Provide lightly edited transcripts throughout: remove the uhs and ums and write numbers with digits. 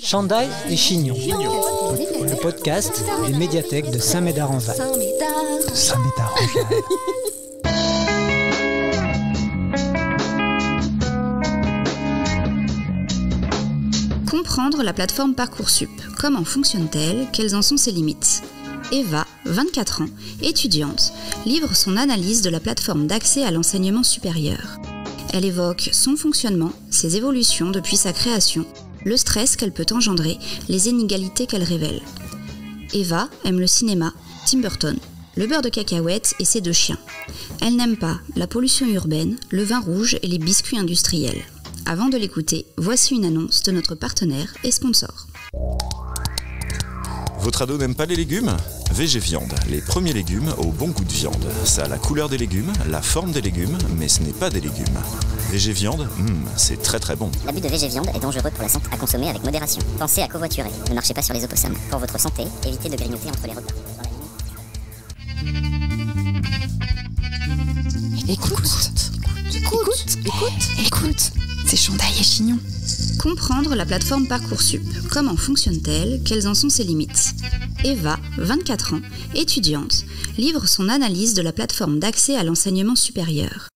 Chandail et Chignon, le podcast des médiathèques de Saint-Médard-en-Val. Comprendre la plateforme Parcoursup. Comment fonctionne-t-elle? Quelles en sont ses limites? Eva, 24 ans, étudiante, livre son analyse de la plateforme d'accès à l'enseignement supérieur. Elle évoque son fonctionnement, ses évolutions depuis sa création, le stress qu'elle peut engendrer, les inégalités qu'elle révèle. Eva aime le cinéma, Tim Burton, le beurre de cacahuète et ses 2 chiens. Elle n'aime pas la pollution urbaine, le vin rouge et les biscuits industriels. Avant de l'écouter, voici une annonce de notre partenaire et sponsor. Votre ado n'aime pas les légumes? VG Viande, les premiers légumes au bon goût de viande. Ça a la couleur des légumes, la forme des légumes, mais ce n'est pas des légumes. VG Viande, c'est très très bon. L'abus de VG Viande est dangereux pour la santé, à consommer avec modération. Pensez à covoiturer, ne marchez pas sur les opossums. Pour votre santé, évitez de grignoter entre les repas. Écoute, c'est Chandail et Chignon. Comprendre la plateforme Parcoursup. Comment fonctionne-t-elle? Quelles en sont ses limites? Eva, 24 ans, étudiante, livre son analyse de la plateforme d'accès à l'enseignement supérieur.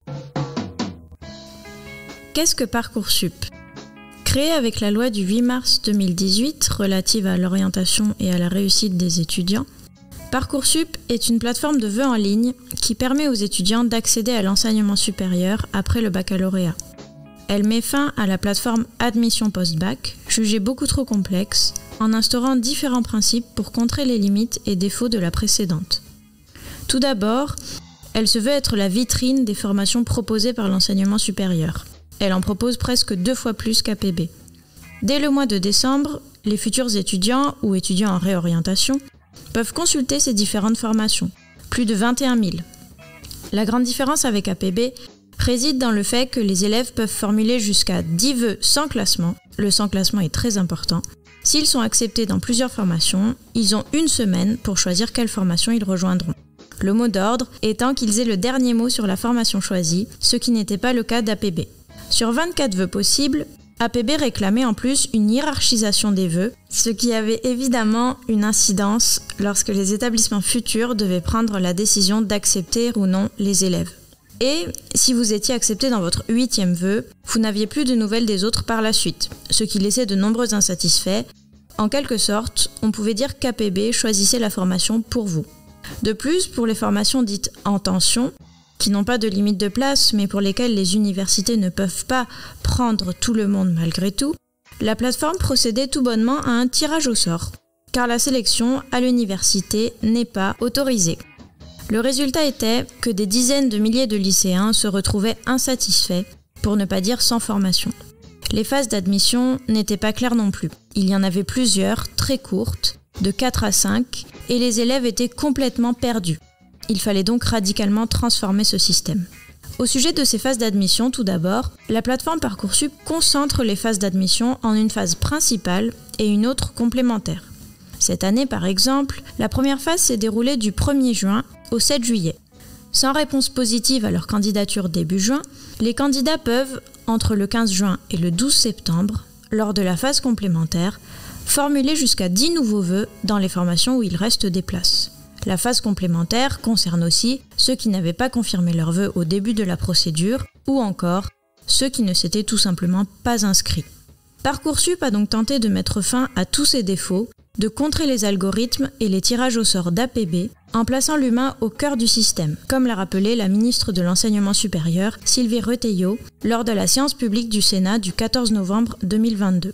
Qu'est-ce que Parcoursup? Créé avec la loi du 8 mars 2018 relative à l'orientation et à la réussite des étudiants, Parcoursup est une plateforme de vœux en ligne qui permet aux étudiants d'accéder à l'enseignement supérieur après le baccalauréat. Elle met fin à la plateforme Admission Post-Bac, jugée beaucoup trop complexe, en instaurant différents principes pour contrer les limites et défauts de la précédente. Tout d'abord, elle se veut être la vitrine des formations proposées par l'enseignement supérieur. Elle en propose presque 2 fois plus qu'APB. Dès le mois de décembre, les futurs étudiants ou étudiants en réorientation peuvent consulter ces différentes formations, plus de 21 000. La grande différence avec APB réside dans le fait que les élèves peuvent formuler jusqu'à 10 vœux sans classement. Le sans classement est très important. S'ils sont acceptés dans plusieurs formations, ils ont 1 semaine pour choisir quelle formation ils rejoindront. Le mot d'ordre étant qu'ils aient le dernier mot sur la formation choisie, ce qui n'était pas le cas d'APB. Sur 24 vœux possibles, APB réclamait en plus une hiérarchisation des vœux, ce qui avait évidemment une incidence lorsque les établissements futurs devaient prendre la décision d'accepter ou non les élèves. Et si vous étiez accepté dans votre 8e vœu, vous n'aviez plus de nouvelles des autres par la suite, ce qui laissait de nombreux insatisfaits. En quelque sorte, on pouvait dire qu'APB choisissait la formation pour vous. De plus, pour les formations dites en tension, qui n'ont pas de limite de place, mais pour lesquelles les universités ne peuvent pas prendre tout le monde malgré tout, la plateforme procédait tout bonnement à un tirage au sort, car la sélection à l'université n'est pas autorisée. Le résultat était que des dizaines de milliers de lycéens se retrouvaient insatisfaits, pour ne pas dire sans formation. Les phases d'admission n'étaient pas claires non plus. Il y en avait plusieurs, très courtes, de 4 à 5, et les élèves étaient complètement perdus. Il fallait donc radicalement transformer ce système. Au sujet de ces phases d'admission, tout d'abord, la plateforme Parcoursup concentre les phases d'admission en une phase principale et une autre complémentaire. Cette année, par exemple, la première phase s'est déroulée du 1er juin au 7 juillet. Sans réponse positive à leur candidature début juin, les candidats peuvent, entre le 15 juin et le 12 septembre, lors de la phase complémentaire, formuler jusqu'à 10 nouveaux vœux dans les formations où il reste des places. La phase complémentaire concerne aussi ceux qui n'avaient pas confirmé leurs vœux au début de la procédure ou encore ceux qui ne s'étaient tout simplement pas inscrits. Parcoursup a donc tenté de mettre fin à tous ces défauts, de contrer les algorithmes et les tirages au sort d'APB en plaçant l'humain au cœur du système, comme l'a rappelé la ministre de l'Enseignement supérieur, Sylvie Retailleau, lors de la séance publique du Sénat du 14 novembre 2022.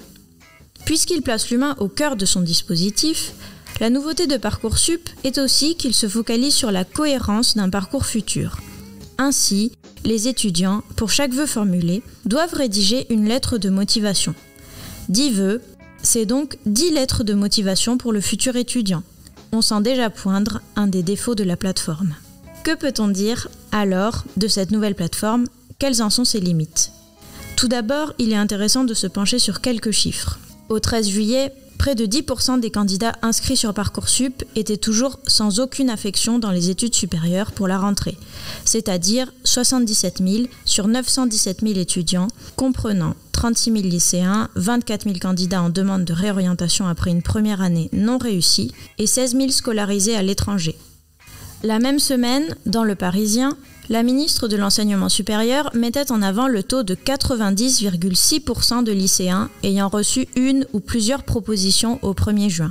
Puisqu'il place l'humain au cœur de son dispositif, la nouveauté de Parcoursup est aussi qu'il se focalise sur la cohérence d'un parcours futur. Ainsi, les étudiants, pour chaque vœu formulé, doivent rédiger une lettre de motivation. 10 vœux, c'est donc 10 lettres de motivation pour le futur étudiant. On sent déjà poindre un des défauts de la plateforme. Que peut-on dire alors de cette nouvelle plateforme? Quelles en sont ses limites? Tout d'abord, il est intéressant de se pencher sur quelques chiffres. Au 13 juillet, Près de 10% des candidats inscrits sur Parcoursup étaient toujours sans aucune affection dans les études supérieures pour la rentrée, c'est-à-dire 77 000 sur 917 000 étudiants, comprenant 36 000 lycéens, 24 000 candidats en demande de réorientation après une première année non réussie et 16 000 scolarisés à l'étranger. La même semaine, dans Le Parisien, la ministre de l'Enseignement supérieur mettait en avant le taux de 90,6% de lycéens ayant reçu une ou plusieurs propositions au 1er juin.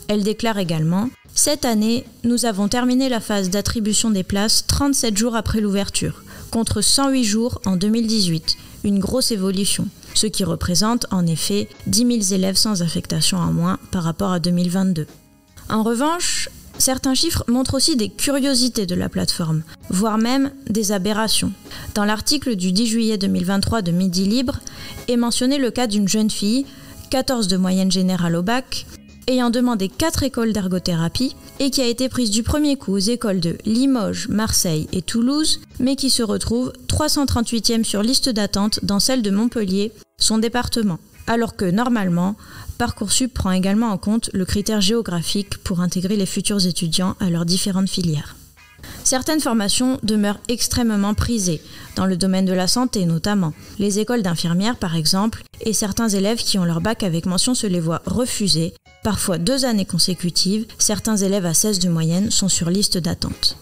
Elle déclare également « Cette année, nous avons terminé la phase d'attribution des places 37 jours après l'ouverture, contre 108 jours en 2018, une grosse évolution, ce qui représente en effet 10 000 élèves sans affectation en moins par rapport à 2022. » En revanche, certains chiffres montrent aussi des curiosités de la plateforme, voire même des aberrations. Dans l'article du 10 juillet 2023 de Midi Libre est mentionné le cas d'une jeune fille, 14 de moyenne générale au bac, ayant demandé 4 écoles d'ergothérapie et qui a été prise du premier coup aux écoles de Limoges, Marseille et Toulouse, mais qui se retrouve 338e sur liste d'attente dans celle de Montpellier, son département, alors que normalement, Parcoursup prend également en compte le critère géographique pour intégrer les futurs étudiants à leurs différentes filières. Certaines formations demeurent extrêmement prisées, dans le domaine de la santé notamment. Les écoles d'infirmières par exemple, et certains élèves qui ont leur bac avec mention se les voient refuser. Parfois 2 années consécutives, certains élèves à 16 de moyenne sont sur liste d'attente.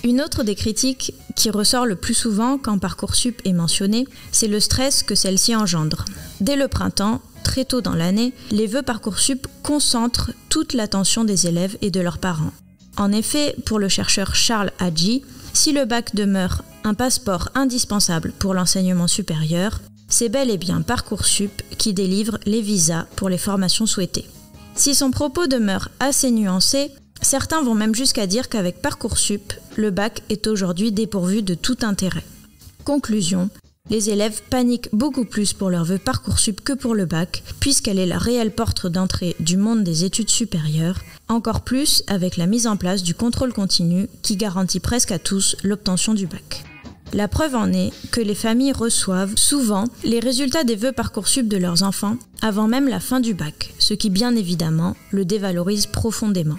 Une autre des critiques qui ressort le plus souvent quand Parcoursup est mentionné, c'est le stress que celle-ci engendre. Dès le printemps, très tôt dans l'année, les vœux Parcoursup concentrent toute l'attention des élèves et de leurs parents. En effet, pour le chercheur Charles Hadji, si le bac demeure un passeport indispensable pour l'enseignement supérieur, c'est bel et bien Parcoursup qui délivre les visas pour les formations souhaitées. Si son propos demeure assez nuancé, certains vont même jusqu'à dire qu'avec Parcoursup, le bac est aujourd'hui dépourvu de tout intérêt. Conclusion, les élèves paniquent beaucoup plus pour leur vœu Parcoursup que pour le bac, puisqu'elle est la réelle porte d'entrée du monde des études supérieures, encore plus avec la mise en place du contrôle continu qui garantit presque à tous l'obtention du bac. La preuve en est que les familles reçoivent souvent les résultats des vœux Parcoursup de leurs enfants avant même la fin du bac, ce qui bien évidemment le dévalorise profondément.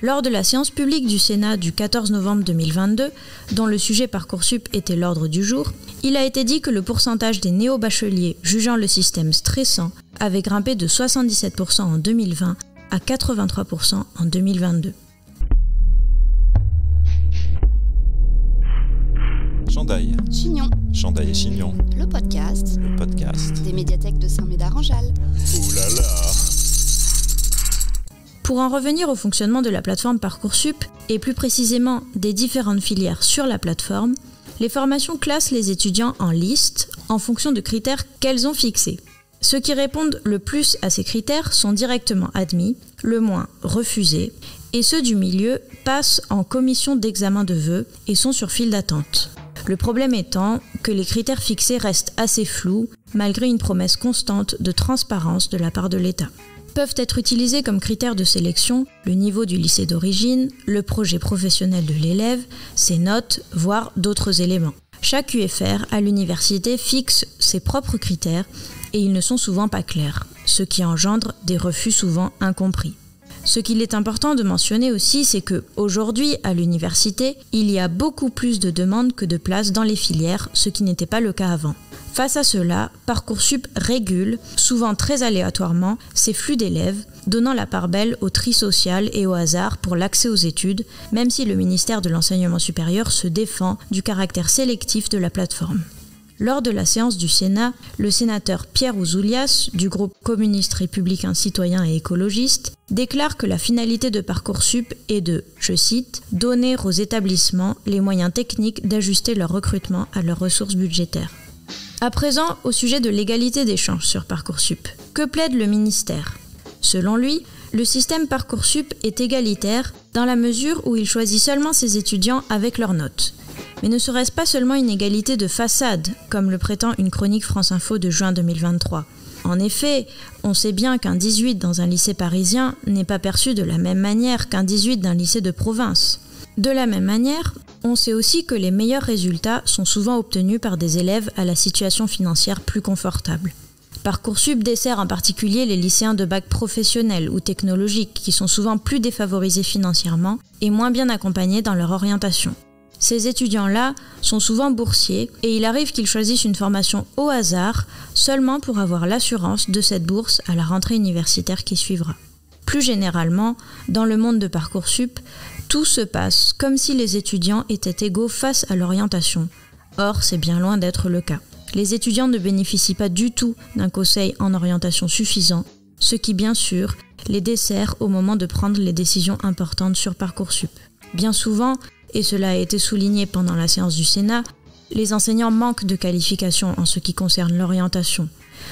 Lors de la séance publique du Sénat du 14 novembre 2022, dont le sujet Parcoursup était l'ordre du jour, il a été dit que le pourcentage des néo-bacheliers jugeant le système stressant avait grimpé de 77% en 2020 à 83% en 2022. Chandail. Chignon. Chandail et Chignon. Le podcast des médiathèques de Saint-Médard-en-Jalles. Ouh là là. Pour en revenir au fonctionnement de la plateforme Parcoursup, et plus précisément des différentes filières sur la plateforme, les formations classent les étudiants en listes en fonction de critères qu'elles ont fixés. Ceux qui répondent le plus à ces critères sont directement admis, le moins refusés, et ceux du milieu passent en commission d'examen de vœux et sont sur file d'attente. Le problème étant que les critères fixés restent assez flous, malgré une promesse constante de transparence de la part de l'État. Peuvent être utilisés comme critères de sélection le niveau du lycée d'origine, le projet professionnel de l'élève, ses notes, voire d'autres éléments. Chaque UFR à l'université fixe ses propres critères et ils ne sont souvent pas clairs, ce qui engendre des refus souvent incompris. Ce qu'il est important de mentionner aussi, c'est que aujourd'hui à l'université, il y a beaucoup plus de demandes que de places dans les filières, ce qui n'était pas le cas avant. Face à cela, Parcoursup régule, souvent très aléatoirement, ces flux d'élèves, donnant la part belle au tri social et au hasard pour l'accès aux études, même si le ministère de l'Enseignement supérieur se défend du caractère sélectif de la plateforme. Lors de la séance du Sénat, le sénateur Pierre Ouzoulias, du groupe communiste républicain citoyen et écologiste, déclare que la finalité de Parcoursup est de, je cite, « donner aux établissements les moyens techniques d'ajuster leur recrutement à leurs ressources budgétaires ». À présent, au sujet de l'égalité des chances sur Parcoursup. Que plaide le ministère ? Selon lui, le système Parcoursup est égalitaire dans la mesure où il choisit seulement ses étudiants avec leurs notes. Mais ne serait-ce pas seulement une égalité de façade, comme le prétend une chronique France Info de juin 2023 ? En effet, on sait bien qu'un 18 dans un lycée parisien n'est pas perçu de la même manière qu'un 18 d'un lycée de province. De la même manière, on sait aussi que les meilleurs résultats sont souvent obtenus par des élèves à la situation financière plus confortable. Parcoursup dessert en particulier les lycéens de bac professionnel ou technologique qui sont souvent plus défavorisés financièrement et moins bien accompagnés dans leur orientation. Ces étudiants-là sont souvent boursiers et il arrive qu'ils choisissent une formation au hasard seulement pour avoir l'assurance de cette bourse à la rentrée universitaire qui suivra. Plus généralement, dans le monde de Parcoursup, tout se passe comme si les étudiants étaient égaux face à l'orientation. Or, c'est bien loin d'être le cas. Les étudiants ne bénéficient pas du tout d'un conseil en orientation suffisant, ce qui, bien sûr, les dessert au moment de prendre les décisions importantes sur Parcoursup. Bien souvent, et cela a été souligné pendant la séance du Sénat, les enseignants manquent de qualifications en ce qui concerne l'orientation,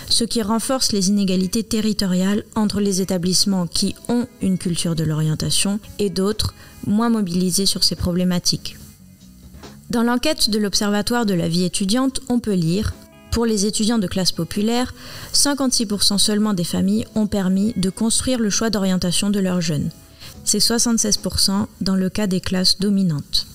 ce qui renforce les inégalités territoriales entre les établissements qui ont une culture de l'orientation et d'autres moins mobilisés sur ces problématiques. Dans l'enquête de l'Observatoire de la vie étudiante, on peut lire « Pour les étudiants de classe populaire, 56% seulement des familles ont permis de construire le choix d'orientation de leurs jeunes. C'est 76% dans le cas des classes dominantes. »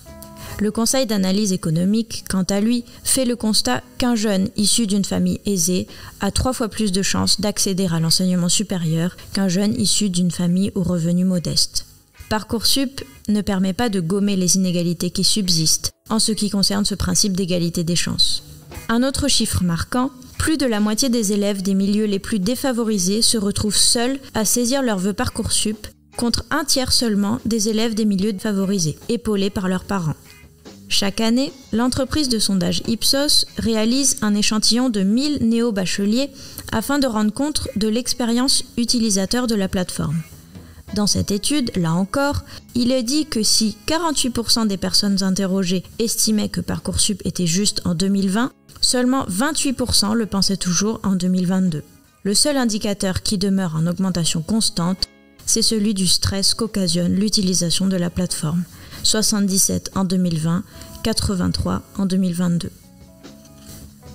Le Conseil d'analyse économique, quant à lui, fait le constat qu'un jeune issu d'une famille aisée a 3 fois plus de chances d'accéder à l'enseignement supérieur qu'un jeune issu d'une famille aux revenus modestes. Parcoursup ne permet pas de gommer les inégalités qui subsistent en ce qui concerne ce principe d'égalité des chances. Un autre chiffre marquant, plus de la moitié des élèves des milieux les plus défavorisés se retrouvent seuls à saisir leur vœu Parcoursup, contre 1/3 seulement des élèves des milieux favorisés, épaulés par leurs parents. Chaque année, l'entreprise de sondage Ipsos réalise un échantillon de 1000 néo-bacheliers afin de rendre compte de l'expérience utilisateur de la plateforme. Dans cette étude, là encore, il est dit que si 48% des personnes interrogées estimaient que Parcoursup était juste en 2020, seulement 28% le pensaient toujours en 2022. Le seul indicateur qui demeure en augmentation constante, c'est celui du stress qu'occasionne l'utilisation de la plateforme. 77 en 2020, 83 en 2022.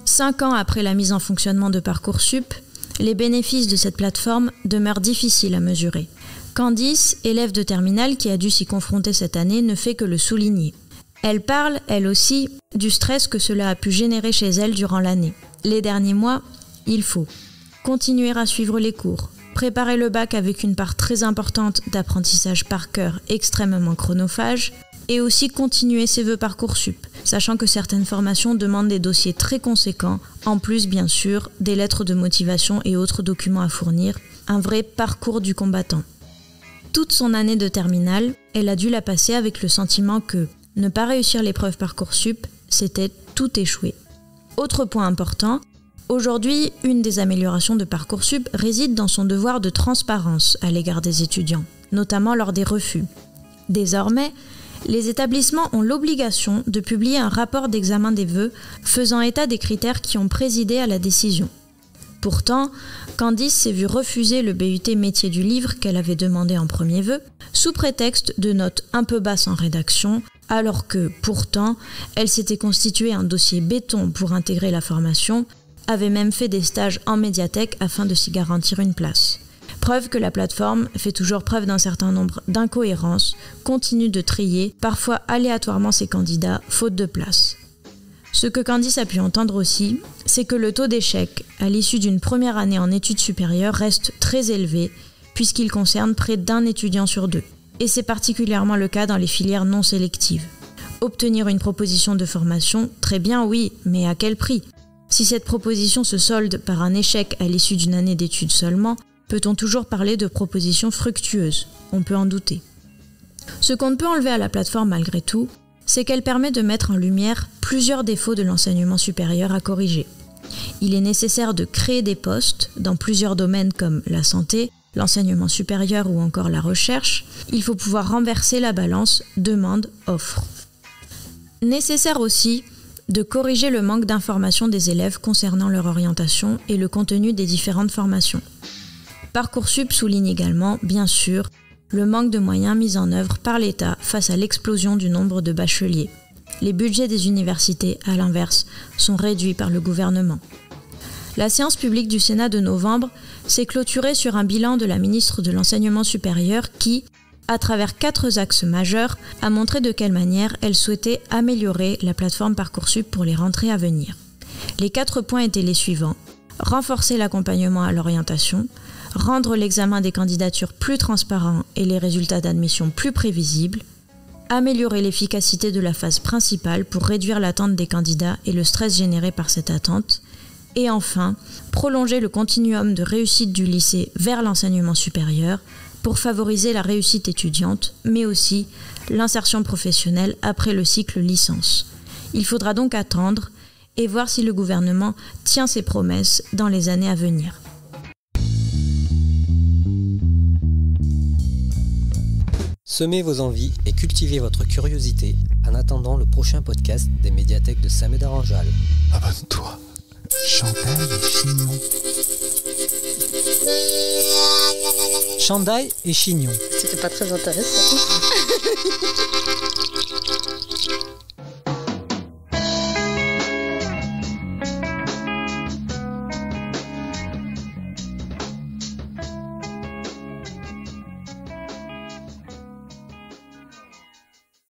5 ans après la mise en fonctionnement de Parcoursup, les bénéfices de cette plateforme demeurent difficiles à mesurer. Candice, élève de terminale qui a dû s'y confronter cette année, ne fait que le souligner. Elle parle, elle aussi, du stress que cela a pu générer chez elle durant l'année. Les derniers mois, il faut continuer à suivre les cours, préparer le bac avec une part très importante d'apprentissage par cœur extrêmement chronophage, et aussi continuer ses vœux Parcoursup, sachant que certaines formations demandent des dossiers très conséquents, en plus bien sûr des lettres de motivation et autres documents à fournir, un vrai parcours du combattant. Toute son année de terminale, elle a dû la passer avec le sentiment que ne pas réussir l'épreuve Parcoursup, c'était tout échouer. Autre point important, aujourd'hui, une des améliorations de Parcoursup réside dans son devoir de transparence à l'égard des étudiants, notamment lors des refus. Désormais, les établissements ont l'obligation de publier un rapport d'examen des vœux faisant état des critères qui ont présidé à la décision. Pourtant, Candice s'est vue refuser le BUT métier du livre qu'elle avait demandé en premier vœu, sous prétexte de notes un peu basses en rédaction, alors que, pourtant, elle s'était constitué un dossier béton pour intégrer la formation, avait même fait des stages en médiathèque afin de s'y garantir une place. Preuve que la plateforme fait toujours preuve d'un certain nombre d'incohérences, continue de trier, parfois aléatoirement ses candidats, faute de place. Ce que Candice a pu entendre aussi, c'est que le taux d'échec à l'issue d'une première année en études supérieures reste très élevé, puisqu'il concerne près d'1 étudiant sur 2. Et c'est particulièrement le cas dans les filières non sélectives. Obtenir une proposition de formation, très bien oui, mais à quel prix ? Si cette proposition se solde par un échec à l'issue d'une année d'études seulement, peut-on toujours parler de proposition fructueuse ? On peut en douter. Ce qu'on ne peut enlever à la plateforme malgré tout, c'est qu'elle permet de mettre en lumière plusieurs défauts de l'enseignement supérieur à corriger. Il est nécessaire de créer des postes dans plusieurs domaines comme la santé, l'enseignement supérieur ou encore la recherche. Il faut pouvoir renverser la balance demande-offre. Nécessaire aussi de corriger le manque d'information des élèves concernant leur orientation et le contenu des différentes formations. Parcoursup souligne également, bien sûr, le manque de moyens mis en œuvre par l'État face à l'explosion du nombre de bacheliers. Les budgets des universités, à l'inverse, sont réduits par le gouvernement. La séance publique du Sénat de novembre s'est clôturée sur un bilan de la ministre de l'Enseignement supérieur qui, à travers 4 axes majeurs, a montré de quelle manière elle souhaitait améliorer la plateforme Parcoursup pour les rentrées à venir. Les 4 points étaient les suivants. renforcer l'accompagnement à l'orientation, rendre l'examen des candidatures plus transparent et les résultats d'admission plus prévisibles, améliorer l'efficacité de la phase principale pour réduire l'attente des candidats et le stress généré par cette attente, et enfin, prolonger le continuum de réussite du lycée vers l'enseignement supérieur pour favoriser la réussite étudiante, mais aussi l'insertion professionnelle après le cycle licence. Il faudra donc attendre et voir si le gouvernement tient ses promesses dans les années à venir. Semez vos envies et cultivez votre curiosité en attendant le prochain podcast des médiathèques de Saint-Médard-en-Jalles. Abonne-toi. Chandail et chignon. Chandail et chignon. C'était pas très intéressant.